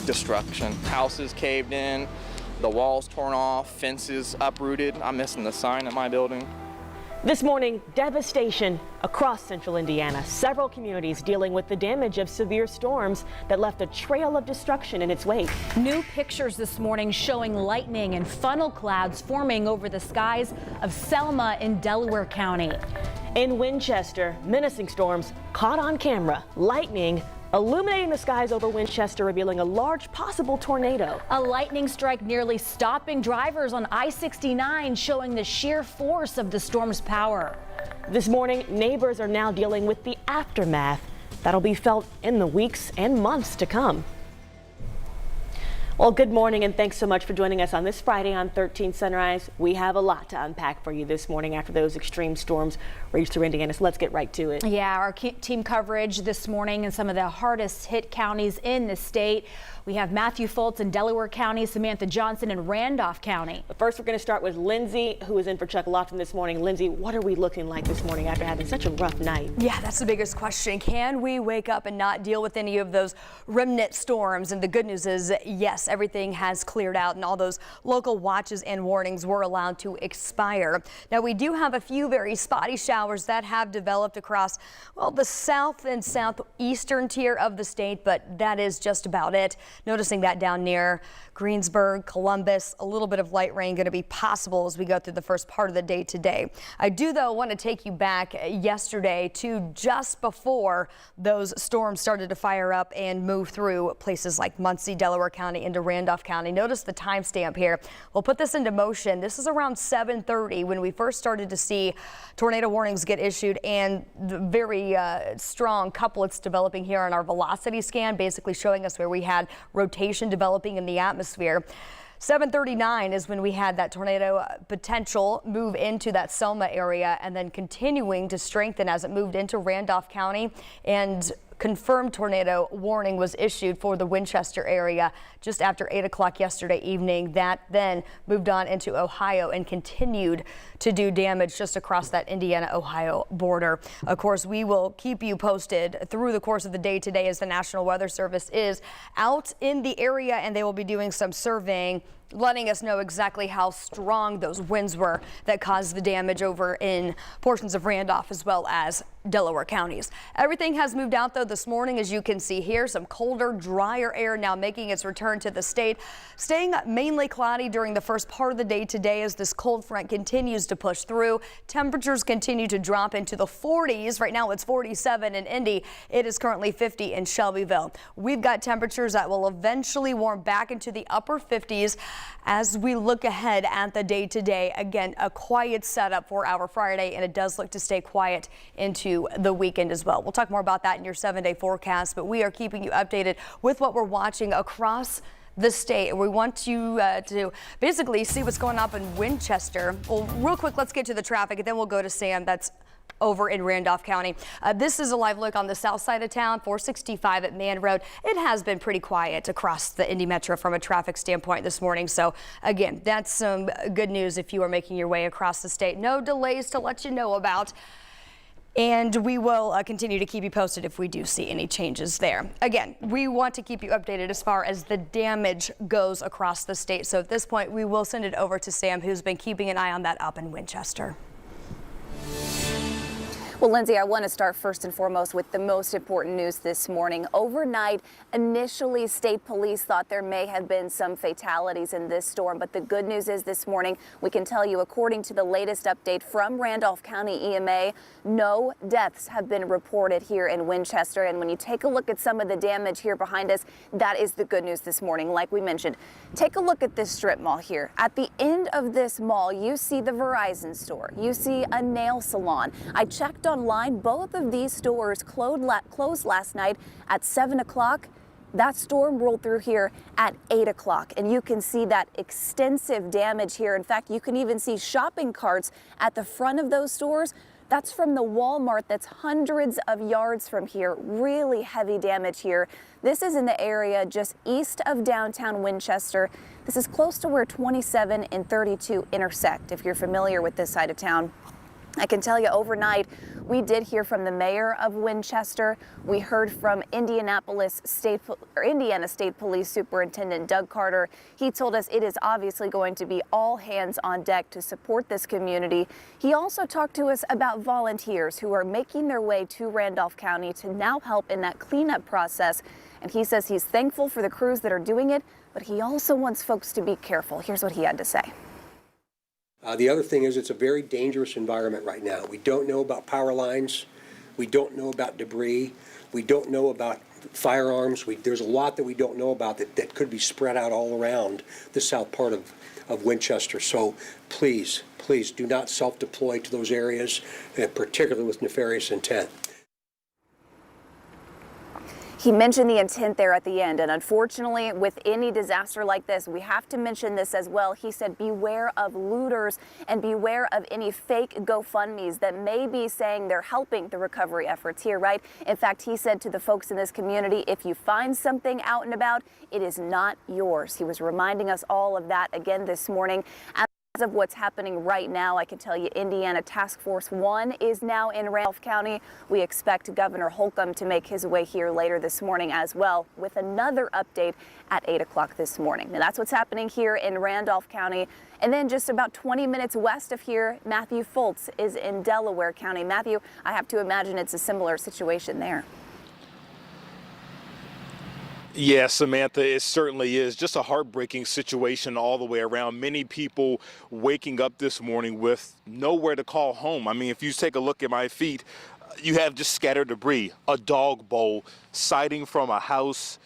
destruction. Houses caved in, the walls torn off, fences uprooted. I'm missing the sign at my building. This morning, devastation across central Indiana. Several communities dealing with the damage of severe storms that left a trail of destruction in its wake. New pictures this morning showing lightning and funnel clouds forming over the skies of Selma in Delaware County. In Winchester, menacing storms caught on camera. Lightning illuminating the skies over Winchester, revealing a large possible tornado. A lightning strike nearly stopping drivers on I-69, showing the sheer force of the storm's power. This morning, neighbors are now dealing with the aftermath that'll be felt in the weeks and months to come. Well, good morning and thanks so much for joining us on this Friday on 13 Sunrise. We have a lot to unpack for you this morning after those extreme storms raged through Indiana. So let's get right to it. Yeah, our team coverage this morning in some of the hardest hit counties in the state. We have Matthew Fultz in Delaware County, Samantha Johnson in Randolph County. But first, we're going to start with Lindsay, who is in for Chuck Lofton this morning. Lindsay, what are we looking like this morning after having such a rough night? Yeah, that's the biggest question. Can we wake up and not deal with any of those remnant storms? And the good news is, yes, everything has cleared out and all those local watches and warnings were allowed to expire. Now, we do have a few very spotty showers that have developed across, well, the south and southeastern tier of the state, but that is just about it. Noticing that down near Greensburg, Columbus, a little bit of light rain going to be possible as we go through the first part of the day today. I do, though, want to take you back yesterday to just before those storms started to fire up and move through places like Muncie, Delaware County into Randolph County. Notice the timestamp here. We'll put this into motion. This is around 7:30 when we first started to see tornado warnings get issued and the very strong couplets developing here on our velocity scan, basically showing us where we had rotation developing in the atmosphere. 7:39 is when we had that tornado potential move into that Selma area and then continuing to strengthen as it moved into Randolph County, and confirmed tornado warning was issued for the Winchester area just after 8 o'clock yesterday evening. That then moved on into Ohio and continued to do damage just across that Indiana-Ohio border. Of course, we will keep you posted through the course of the day today as the National Weather Service is out in the area and they will be doing some surveying, letting us know exactly how strong those winds were that caused the damage over in portions of Randolph as well as Delaware counties. Everything has moved out though this morning, as you can see here. Some colder, drier air now making its return to the state, staying mainly cloudy during the first part of the day today as this cold front continues to push through. Temperatures continue to drop into the 40s. Right now it's 47 in Indy. It is currently 50 in Shelbyville. We've got temperatures that will eventually warm back into the upper 50s as we look ahead at the day today. Again, a quiet setup for our Friday, and it does look to stay quiet into the weekend as well. We'll talk more about that in your 7-day forecast, but we are keeping you updated with what we're watching across the state. We want you to basically see what's going on in Winchester. Well, real quick, let's get to the traffic, and then we'll go to Sam. That's over in Randolph County. This is a live look on the south side of town, 465 at Man Road. It has been pretty quiet across the Indy Metro from a traffic standpoint this morning. So again, that's some good news if you are making your way across the state. No delays to let you know about. And we will continue to keep you posted if we do see any changes there. Again, we want to keep you updated as far as the damage goes across the state. So at this point, we will send it over to Sam, who's been keeping an eye on that up in Winchester. Well, Lindsay, I want to start first and foremost with the most important news this morning. Overnight, initially, state police thought there may have been some fatalities in this storm, but the good news is this morning, we can tell you, according to the latest update from Randolph County EMA, no deaths have been reported here in Winchester. And when you take a look at some of the damage here behind us, that is the good news this morning. Like we mentioned, take a look at this strip mall here. At the end of this mall, you see the Verizon store. You see a nail salon. I checked online, both of these stores closed last night at 7 o'clock. That storm rolled through here at 8 o'clock, and you can see that extensive damage here. In fact, you can even see shopping carts at the front of those stores. That's from the Walmart that's hundreds of yards from here. Really heavy damage here. This is in the area just east of downtown Winchester. This is close to where 27 and 32 intersect, if you're familiar with this side of town. I can tell you overnight, We did hear from the mayor of Winchester. We heard from Indiana State Police Superintendent Doug Carter. He told us it is obviously going to be all hands on deck to support this community. He also talked to us about volunteers who are making their way to Randolph County to now help in that cleanup process. And he says he's thankful for the crews that are doing it, but he also wants folks to be careful. Here's what he had to say. The other thing is it's a very dangerous environment right now. We don't know about power lines. We don't know about debris. We don't know about firearms. There's a lot that we don't know about that could be spread out all around the south part of Winchester. So please do not self-deploy to those areas, particularly with nefarious intent. He mentioned the intent there at the end, and unfortunately, with any disaster like this, we have to mention this as well. He said, beware of looters and beware of any fake GoFundMes that may be saying they're helping the recovery efforts here, right? In fact, he said to the folks in this community, if you find something out and about, it is not yours. He was reminding us all of that again this morning. As of what's happening right now, I can tell you Indiana Task Force 1 is now in Randolph County. We expect Governor Holcomb to make his way here later this morning as well with another update at 8 o'clock this morning. And that's what's happening here in Randolph County. And then just about 20 minutes west of here, Matthew Foltz is in Delaware County. Matthew, I have to imagine it's a similar situation there. Yeah, Samantha, it certainly is. Just a heartbreaking situation all the way around. Many people waking up this morning with nowhere to call home. I mean, if you take a look at my feet, you have just scattered debris, a dog bowl, siding from a house,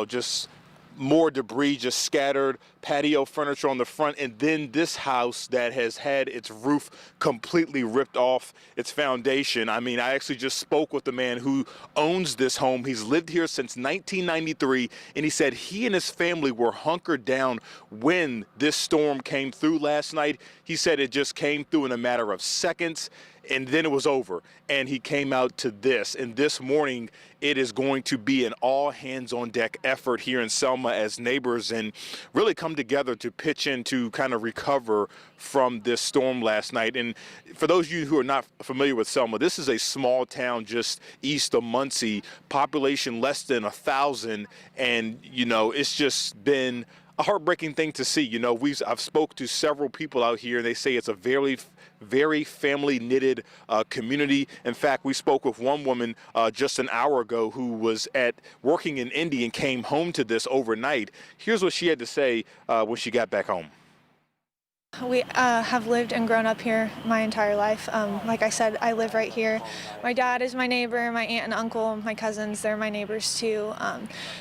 just more debris just scattered, patio furniture on the front, and then this house that has had its roof completely ripped off its foundation. I mean, I actually just spoke with the man who owns this home. He's lived here since 1993, and he said he and his family were hunkered down when this storm came through last night. He said it just came through in a matter of seconds, and then it was over, and he came out to this. And this morning, it is going to be an all-hands-on-deck effort here in Selma as neighbors and really come together to pitch in to kind of recover from this storm last night. And for those of you who are not familiar with Selma, this is a small town just east of Muncie, population less than 1,000, and, it's just been a heartbreaking thing to see. I've spoke to several people out here, and they say it's a very family knitted community. In fact, we spoke with one woman just an hour ago who was working in Indy and came home to this overnight. Here's what she had to say when she got back home. We have lived and grown up here my entire life. Like I said, I live right here. My dad is my neighbor, my aunt and uncle, my cousins, they're my neighbors too.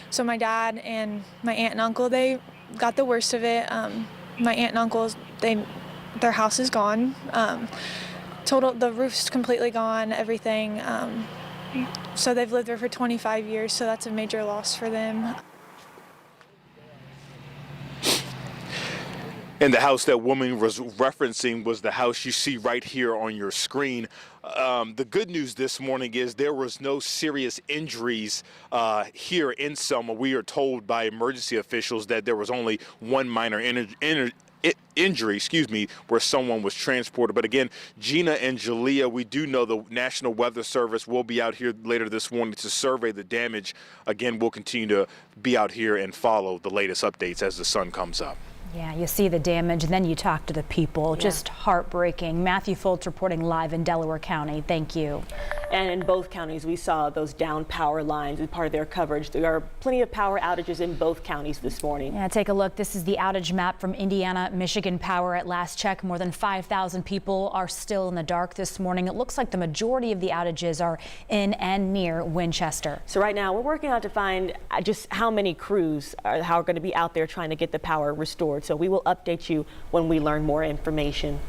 So my dad and my aunt and uncle, they got the worst of it. My aunt and uncle, their house is gone. The roof's completely gone, everything. So they've lived there for 25 years, so that's a major loss for them. And the house that woman was referencing was the house you see right here on your screen. The good news this morning is there was no serious injuries here in Selma. We are told by emergency officials that there was only one minor injury, where someone was transported. But again, Gina and Jalea, we do know the National Weather Service will be out here later this morning to survey the damage. Again, we'll continue to be out here and follow the latest updates as the sun comes up. Yeah, you see the damage, and then you talk to the people. Yeah. Just heartbreaking. Matthew Foltz reporting live in Delaware County. Thank you. And in both counties, we saw those down power lines as part of their coverage. There are plenty of power outages in both counties this morning. Yeah, take a look. This is the outage map from Indiana Michigan Power. At last check, more than 5,000 people are still in the dark this morning. It looks like the majority of the outages are in and near Winchester. So right now, we're working out to find just how many crews are going to be out there trying to get the power restored. So we will update you when we learn more information.